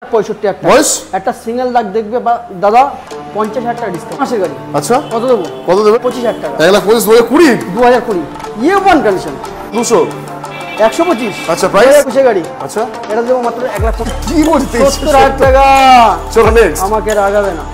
65,000 টাকা একটা সিঙ্গেল দাগ দেখবে দাদা 50,000 টাকা ডিসকাউন্ট মাসের গাড়ি। আচ্ছা কত দেবো? কত দেবে? 25,000 টাকা। 1,25,000 2020 ইয়ে ওয়ান কন্ডিশন 200 125। আচ্ছা প্রাইস 25 গাড়ি। আচ্ছা এটা দেবো মাত্র 1,00,000 কি বলতে 70,000 টাকা। চলো নেক্সট। আমাকে রাগাবে না।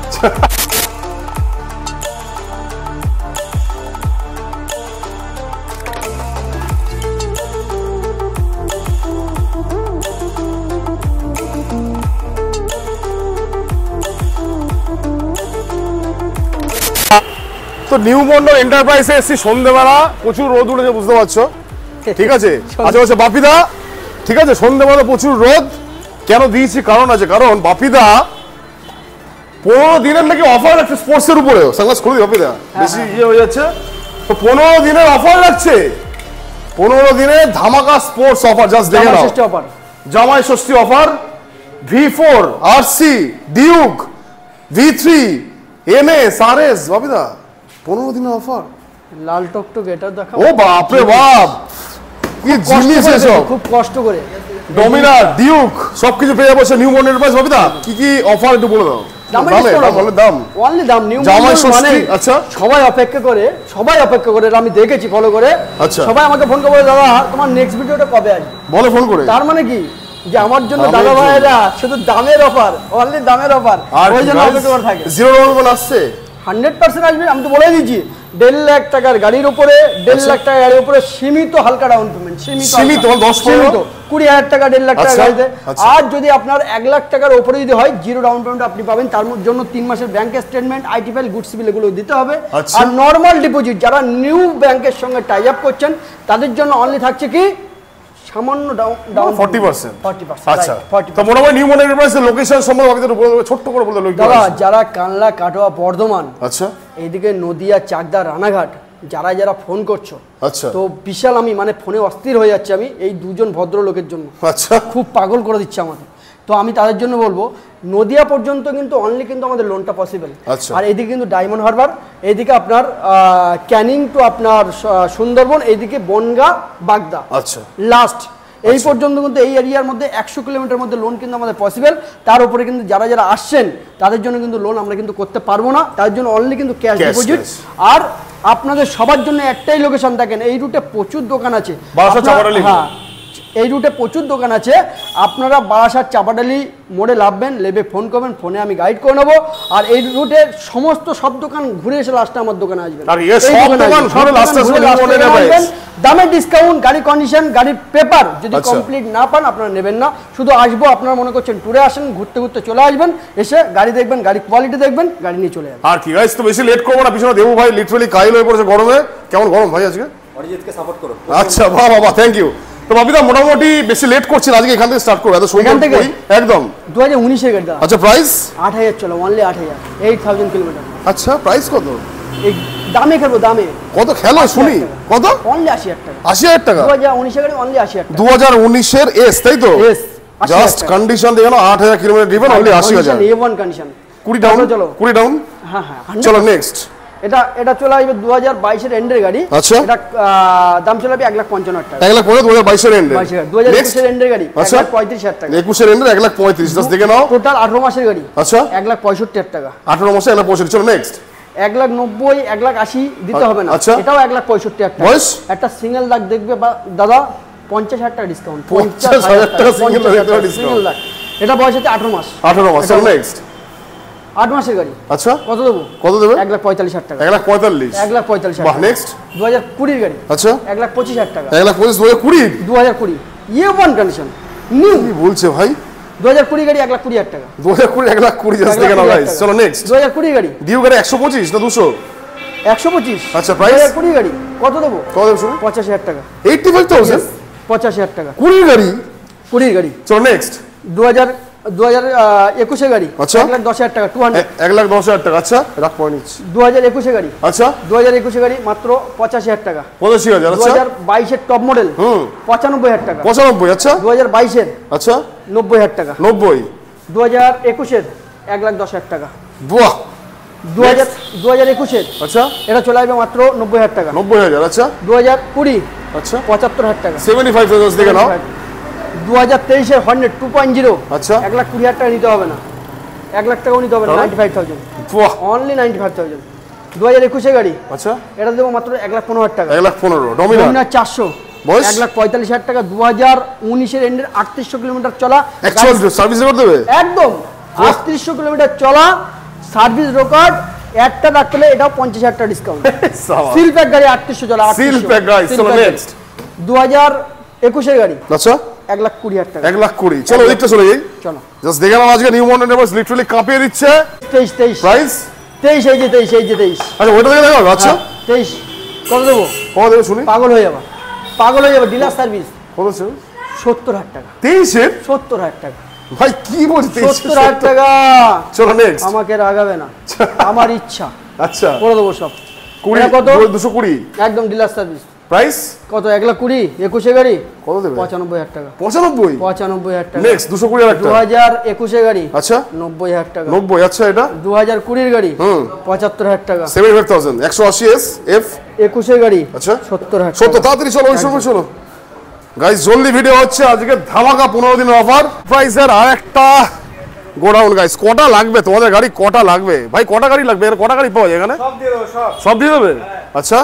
তো নিউ মন্ডল এন্টারপ্রাইজে এসেছি সন্ধ্যেবেলা, প্রচুর রোদ উঠেছে বুঝতে পারছো, ঠিক আছে। আচ্ছা বাপিদা, ঠিক আছে সন্ধ্যেবেলা প্রচুর রোদ কেন দিয়েছি কারণ আছে, কারণ বাপিদা 15 দিনের নাকি অফার আছে স্পোর্টস এর উপরে। সানগ্লাস খুলে বাপিদা, বেশি ইয়ে হয়ে যাচ্ছে। তো 15 দিনের অফার রাখছে, 15 দিনে ধামাকা স্পোর্টস অফার। জাস্ট দেখে নাও, Jamai Shashthi offer. V4 RC Duke V3 NS RS বাপিদা 15 দিনের অফার। লাল টকটক এটা দেখাও। ও বাপ রে বাপ, কি জিনিস এসব, খুব কষ্ট করে। ডমিনার ডিউক সবকিছু পেয়ে যাবো নিউ মন্ডল এন্টারপ্রাইজ। বাপিদা কি কি অফার একটু বলে দাও। সবাই অপেক্ষা করে আমি দেখেছি ফলো করে। সবাই আমাকে ফোন করে দাদা তোমার নেক্সট ভিডিওটা কবে আসবে বলো ফোন করে। তার মানে কি যে আমার জন্য দাদা ভাইরা শুধু দামের অফার, অনলি দামের অফার, ওই জন্য অপেক্ষা করে থাকে। 0 আসছে 100% আসবে। আমি তো বলে দিয়েছি 1.5 লাখ টাকার গাড়ির উপরে, 1.5 লাখ টাকার গাড়ির উপরে সীমিত হালকা ডাউন পেমেন্ট, সীমিত 20,000 টাকা 1.5 লাখ টাকা গাড়িতে। আর যদি আপনার 1 লাখ টাকার উপরে যদি হয় জিরো ডাউন পেমেন্ট আপনি পাবেন। তার জন্য 3 মাসের bank statement, IT file, goods bill এগুলো দিতে হবে। আর নরমাল ডিপোজিট যারা নিউ ব্যাংকের সঙ্গে টাই আপ করছেন তাদের জন্য অনলি থাকছে কি সামান্য ডাউন 40%। 40%। আচ্ছা তো মোটামুটি নিউ মন্ডল এন্টারপ্রাইজের লোকেশন সম্বন্ধে আপনি ছোট্ট করে বলতে লোক দাদা যারা কানলা, কাটোয়া, বর্ধমান, আচ্ছা এইদিকে নদিয়া, চাকদা, রানাঘাট যারা ফোন করছো, আচ্ছা তো বিশাল আমি মানে ফোনে অস্থির হয়ে যাচ্ছে আমি এই দুজন ভদ্রলোকের জন্য। আচ্ছা খুব পাগল করে দিচ্ছে আমাকে। তো আমি তাদের জন্য বলবো নদিয়া পর্যন্ত কিন্তু অনলি কিন্তু আমাদের লোনটা পসিবল। আর এইদিকে কিন্তু ডায়মন্ড হারবার, এইদিকে আপনার ক্যানিং টু আপনার সুন্দরবন, এইদিকে বনগা, বাগদা, আচ্ছা লাস্ট এই পর্যন্ত কিন্তু এই এরিয়ার মধ্যে 100 কিলোমিটার মধ্যে লোন কিন্তু আমাদের পসিবল। তার উপরে কিন্তু যারা আসছেন তাদের জন্য কিন্তু লোন আমরা কিন্তু করতে পারবো না, তার জন্য অনলি কিন্তু ক্যাশ ডিপোজিট। আর আপনাদের সবার জন্য একটাই লোকেশন, দেখেন এই রুটে প্রচুর দোকান আছে। হ্যাঁ এই রুটে প্রচুর দোকান আছে। আপনারা বারাসাত চাপাডালি মোড়ে নামবেন, লেবে ফোন করবেন, ফোনে আমি গাইড করে নেবো। আর এই রুটে সমস্ত সব দোকান ঘুরে এসে লাস্টে আমার দোকানে আসবেন। দামের ডিসকাউন্ট, গাড়ি কন্ডিশন, গাড়ির পেপার যদি কমপ্লিট না পান আপনারা নেবেন না। শুধু আসবো, আপনারা মনে করছেন ট্যুরে আসেন, ঘুরতে ঘুরতে চলে আসবেন, এসে গাড়ি দেখবেন, গাড়ি কোয়ালিটি দেখবেন, গাড়ি নিয়ে চলে যাবেন। আর কি গাইস, তো বেশি লেট করবো না, পিছনে দেবু ভাই লিটারালি কাইল হয়ে পড়েছে গরমে। কেমন গরম ভাই আজকে? অরিজিৎকে সাপোর্ট করো। আচ্ছা বাহ থ্যাংক ইউ। তো বাপিদা মোটামুটি বেশি লেট করছি আজকে, এখান থেকে স্টার্ট করব। এত সুন্দর থেকে একদম 2019 এর গাড়ি। আচ্ছা প্রাইস 8000 চলো, অনলি 8000, 8000 কিলোমিটার। আচ্ছা প্রাইস কত? এই দামে খেলবো, দামে কত খেলো শুনি, কত? অনলি 80,000 টাকা। 80,000 টাকা 2019 এর গাড়ি, অনলি 80,000 টাকা। 2019 এর এস, তাই তো? এস জাস্ট কন্ডিশন দেখে নাও, 8000 kilometre driven, only 80,000। A1 condition, 20 down, চলো 20 ডাউন। হ্যাঁ চলো নেক্সট। এটা চলে আসবে 2022 এর এন্ডের গাড়ি। আচ্ছা এটা দাম চলে আসবে 1,55,000 টাকা। 1,55,000 2022 এর এন্ডে। 2021 এর এন্ডের গাড়ি 1,35,000 টাকা। 21 এর এন্ডে 1,35,000, জাস্ট দেখে নাও। টোটাল 18 মাসের গাড়ি। আচ্ছা 1,65,000 টাকা। 18 মাসে 1,65,000। চলো নেক্সট। 1,90,000, 1,80,000 দিতে হবে না, এটাও 1,65,000 টাকা। একটা সিঙ্গেল দাগ দেখবে দাদা 50,000 টাকা ডিসকাউন্ট। 50,000 টাকা সিঙ্গেল দাগ। এটা বয়স হচ্ছে 18 মাস। 18 মাস। চলো নেক্সট। 8 মাসের গাড়ি। আচ্ছা কত দেবো? 1,45,000 টাকা। 1,45,000। 1,45,000। বাহ নেক্সট। 2020 এর গাড়ি। আচ্ছা 1,25,000 টাকা। 1,25,000 2020 ইয়ে ওয়ান কন্ডিশন নিউ। কি বলছে ভাই? 2020 গাড়ি 1,20,000 টাকা। 2020 1,20,000 জাস্ট দেখে নাও গাইস। চলো নেক্সট। 2020 গাড়ি। ডিউ গাড়ি 125 না 200? 125। আচ্ছা প্রাইস? 2020 গাড়ি কত দেবো? কত দেবো শুনুন? 85,000 টাকা। 85,000? 85,000 টাকা। 20 গাড়ি? 20 গাড়ি। চলো নেক্সট। 2021 এর গাড়ি। আচ্ছা 1,10,000 টাকা। 1,10,000 টাকা। আচ্ছা রাখ পয়েন্ট। 2021 এর গাড়ি। আচ্ছা 2021 এর গাড়ি মাত্র 85,000 টাকা। 85,000। আচ্ছা 2022 এর টপ মডেল 95,000 টাকা। 95? আচ্ছা 2022 এর আচ্ছা 90,000 টাকা। 90? 2021 এর 1,10,000 টাকা। বাহ। 2021 এর আচ্ছা এটা চলে আসবে মাত্র 90,000 টাকা। 90,000। আচ্ছা 2020 আচ্ছা 75,000 টাকা। 75,000 দেখে নাও। 2023 এর হর্নেট 2.0 আচ্ছা 1,20,000 টাকা নিতে হবে না, 1 লাখ টাকাও নিতে হবে না, 95,000 বাহ অনলি 95,000। 2021 এর গাড়ি, আচ্ছা এটা দেবো মাত্র 1,15,000 টাকা। 1,15,000 ডমিনার 400 বয়স 1,45,000 টাকা। 2019 এর এন্ডের 3800 কিলোমিটার চলা, অ্যাকচুয়াল সার্ভিস রেকর্ড দেবে একদম 3800 কিলোমিটার চলা, সার্ভিস রেকর্ড। একটা রাখতে হলে এটাও 50,000 টাকা ডিসকাউন্ট। সিল প্যাক গাড়ি 3800 চলা, সিল প্যাক গাইস। চলো নেক্সট 2021 এর গাড়ি, আচ্ছা 1,20,000 টাকা। 1,20,000 চলো ওইটা চলে যাই। চলো জাস্ট দেখে নাও আজকে নিউ মডেল নেভার লিটারালি কাঁপিয়ে দিচ্ছে। 23 প্রাইস 23 এই যে 23 আচ্ছা ওইটা দেখে দেখো। আচ্ছা 23 কত দেবো? কত দেবে শুনি? পাগল হয়ে যাবে, পাগল হয়ে যাবে। ডিলার সার্ভিস কত আছে? 70,000 টাকা। 23 এর 70,000 টাকা ভাই কি বলছিস? 70,000 টাকা। চলো নেক্সট। আমাকে রাগাবে না, আমার ইচ্ছা আচ্ছা করে দেবো সব। 20 এটা কত? 220 একদম ডিলার সার্ভিস। প্রাইস কত? 1,20,000 21 এর গাড়ি কত দেবে? 95,000 টাকা। 95 95,000 টাকা। নেক্সট 220 আর একটা 2021 এর গাড়ি, আচ্ছা 90,000 টাকা। 90 আচ্ছা এটা 2020 এর গাড়ি 75,000 টাকা। 75,000 180 এস এফ 21 এর গাড়ি আচ্ছা 70,000 সত্য তাড়াতাড়ি চলো ওই সময় চলো গাইস। জলদি ভিডিও হচ্ছে আজকে ধামাকা 15 দিনের অফার প্রাইসের আর একটা গোডাউন গাইস। কটা লাগবে তোমাদের গাড়ি? কটা লাগবে ভাই? কটা গাড়ি লাগবে? এর কটা গাড়ি পাওয়া যায় এখানে? সব দিয়ে দেবো, সব দিয়ে দেবে? আচ্ছা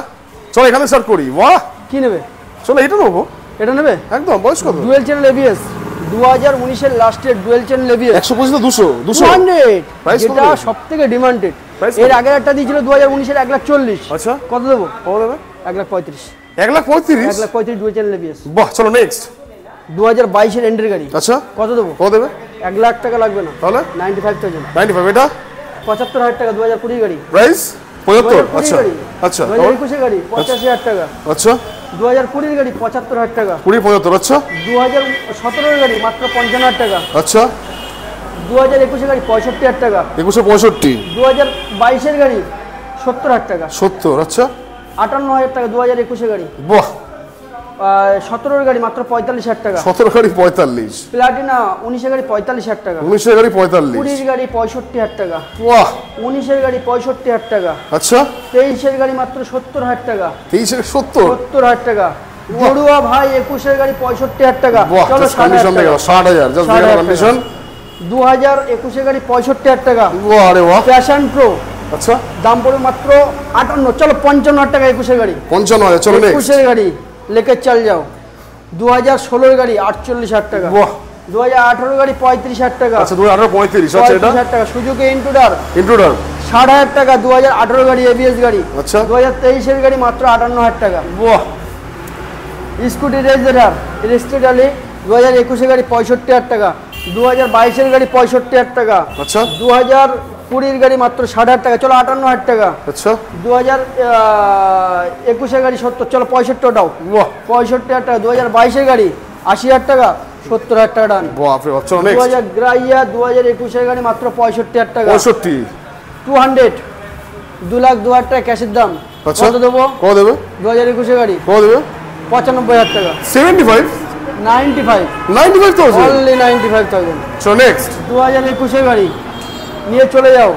চলো এখানে স্টার্ট করি। বাহ কি নেবে? চলো এটা নেবো এটা নেবে একদম। বয়স কত? ডুয়েল চ্যানেল এবিএস 2019 এর লাস্টের ডুয়েল চ্যানেল এবিএস 125 না 200 200 Price কত যেটা দেবে? সবথেকে ডিমান্ডেড। Price এর কত? আগের একটা দিয়েছিল 2019 এর 1,40,000। আচ্ছা কত দেবো? কত দেবে? 1,35,000 1,35,000 1,35,000 ডুয়েল চ্যানেল এবিএস। বাহ চলো নেক্সট 2022 এর এন্ডের গাড়ি, আচ্ছা কত দেবো? কত দেবে? 1 লাখ টাকা লাগবে না, তাহলে 95,000। 95 এটা 75,000 টাকা 2020 গাড়ি। প্রাইস 75 2020 আচ্ছা গাড়ি, আচ্ছা 2021 গাড়ি 85,000 টাকা। আচ্ছা 2020 গাড়ি 75,000 টাকা। 20 75 আচ্ছা 2017 গাড়ি মাত্র 55,000 টাকা। আচ্ছা 2021 গাড়ি 65,000 টাকা। 2165 2022 গাড়ি 70,000 টাকা। 70 আচ্ছা 58,000 টাকা 2021 গাড়ি। বাহ 17 গাড়ি মাত্র 45,000 টাকা। 17 গাড়ি 45 প্লাটিনা 19 গাড়ি 45,000 টাকা। 19 গাড়ি 45 20 গাড়ি 65,000 টাকা। বাহ 19 গাড়ি 65,000 টাকা। আচ্ছা 23 গাড়ি মাত্র 70,000 টাকা। 23 এর 70 70,000 টাকা। বড়ুয়া ভাই 21 গাড়ি 65,000 টাকা। বাহ চলো জাস্ট কন্ডিশন দেখো 60,000 জাস্ট দেখো কন্ডিশন। 2021 গাড়ি 65,000 টাকা। বাহ আরে বাহ প্যাশন প্রো আচ্ছা দাম পড়বে মাত্র 58। চলো 55,000 টাকা 21 গাড়ি। 55 চলো নেক্সট 21 গাড়ি লেকে চল যাও। 2016 গাড়ি 48,000 টাকা। বাহ 2018 গাড়ি 35,000 টাকা। আচ্ছা 2035 আচ্ছা এটা 35,000 টাকা। সুজুকি ইন্ট্রুডার ইন্ট্রুডার 60,000 টাকা। 2018 গাড়ি এবিএস গাড়ি। আচ্ছা 2023 এর গাড়ি মাত্র 58,000 টাকা। বাহ স্কুটি রেজার রেজিস্ট্রেড আলি 2021 গাড়ি 65,000 টাকা। 2022 এর গাড়ি 65,000 টাকা। আচ্ছা 2020 গাড়ি মাত্র 60,000 টাকা। চলো 58,000 টাকা। আচ্ছা 2021 গাড়ি 70। চলো 65 ওটাও বাহ 65,000 টাকা। 2022 গাড়ি 80,000 টাকা। 70,000 টাকা ডান। বাহ আপনি চলো নেক্সট 2000 গ্রাইয়া 2021 গাড়ি মাত্র 65,000 টাকা। 65 200 2,02,000 টাকা ক্যাশের দাম। আচ্ছা কত দেবো? কত দেবে? 2021 গাড়ি কত দেবে? 95,000 টাকা। 75 95 95,000 অনলি 95,000। চলো নেক্সট 2021 গাড়ি নিয়ে চলে যাও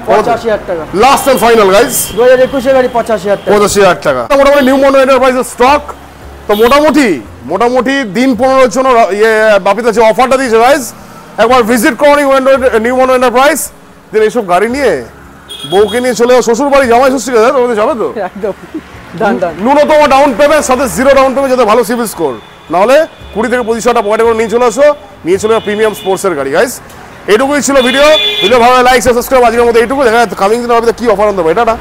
85,000 টাকা। লাস্ট এন্ড ফাইনাল গাইস 2021 গাড়ি 85,000 টাকা। 85,000 টাকা। মোটামুটি নিউ মডেল এন্টারপ্রাইজের স্টক তো মোটামুটি দিন 15 জন্য ইয়ে বাপিতে যে অফারটা দিয়েছে গাইস একবার ভিজিট করুন নিউ মডেল এন্টারপ্রাইজ। দিন এইসব গাড়ি নিয়ে বউকে নিয়ে চলে যাও শ্বশুর বাড়ি জামাই ষষ্ঠী কাছে তোমাদের যাবে তো একদম ডান ডান। ন্যূনতম ডাউন পেমেন্ট সাথে 0 ডাউন পেমেন্ট যাতে ভালো সিভিল স্কোর নাহলে 20 থেকে 25 টাকা পকেটে করে নিয়ে চলে আসো নিয়ে চলে যাও প্রিমিয়াম স্পোর্টসের গাড়ি গাইস। এইটুকুই ছিল ভিডিও ভালো লাইক সাবস্ক্রাইব আজকের মতো এইটুকু দেখা যাচ্ছে কামিং দিনে কি অফার আনতে হবে এটা না